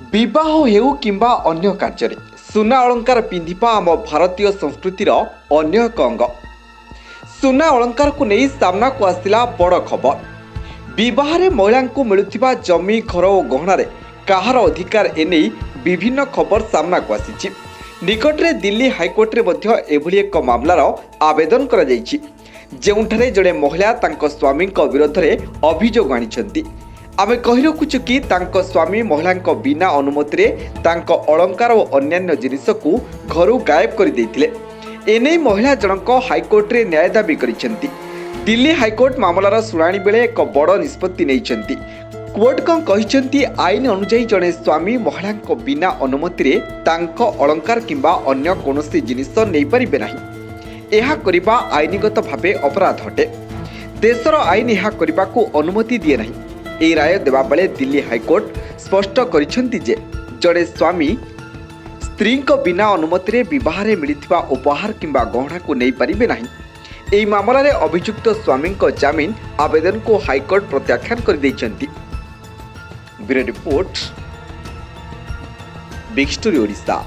विवाह हेउ किंबा अन्य कार्य सुना अलंकार पिंधिबा आम भारतीय संस्कृतिर अन्य एक अंग। सुना अलंकार को नहीं सामना को आसिला बड़ खबर। विवाह महिला को मिलुथिबा जमी घर और गहनार कहार अधिकार एने विभिन्न खबर सामना को आसी। निकटरे दिल्ली हाईकोर्ट रे मध्य एभली एक मामलार आवेदन करा जायछि, जेउठारे जड़े महिला तांको स्वामी विरोध में अभियोग आनिछन्ति। आमे कहि रखुछु कि तांको स्वामी महिला बिना अनुमति तांको अलंकार और अन्यान्य जिनिस को घरु गायब कर देथिले। एने महिला जनक हाईकोर्ट रे न्याय दाबी करिसेंति। दिल्ली हाईकोर्ट मामलार शुणाणी बेले एक बड़ निष्पत्ति नैछन्ति। कोर्ट कौन कहिसेंति आईन अनुसार जड़े स्वामी महिला बिना अनुमति तांको अलंकार किंबा अन्य कोनोसी जिनिस नै परिबे नाही। एहा करिबा आईनगत भावे अपराध अटे। देशर आईन एहा करिबाकू अनुमति दिए नाही। এই রায় দেওয়া বেলে দিল্লী হাইকোর্ট স্পষ্ট করেছেন যে জড়ে স্বামী স্ত্রী বিনা অনুমতি বিবাহে মিলিথিবা উপহার কিংবা গহনা নেই পারিবে না। এই মামলার অভিযুক্ত স্বামী জামিন আবেদন को হাইকোর্ট প্রত্যাখ্যান করে দিয়েছেন। Bureau report, big story Odisha.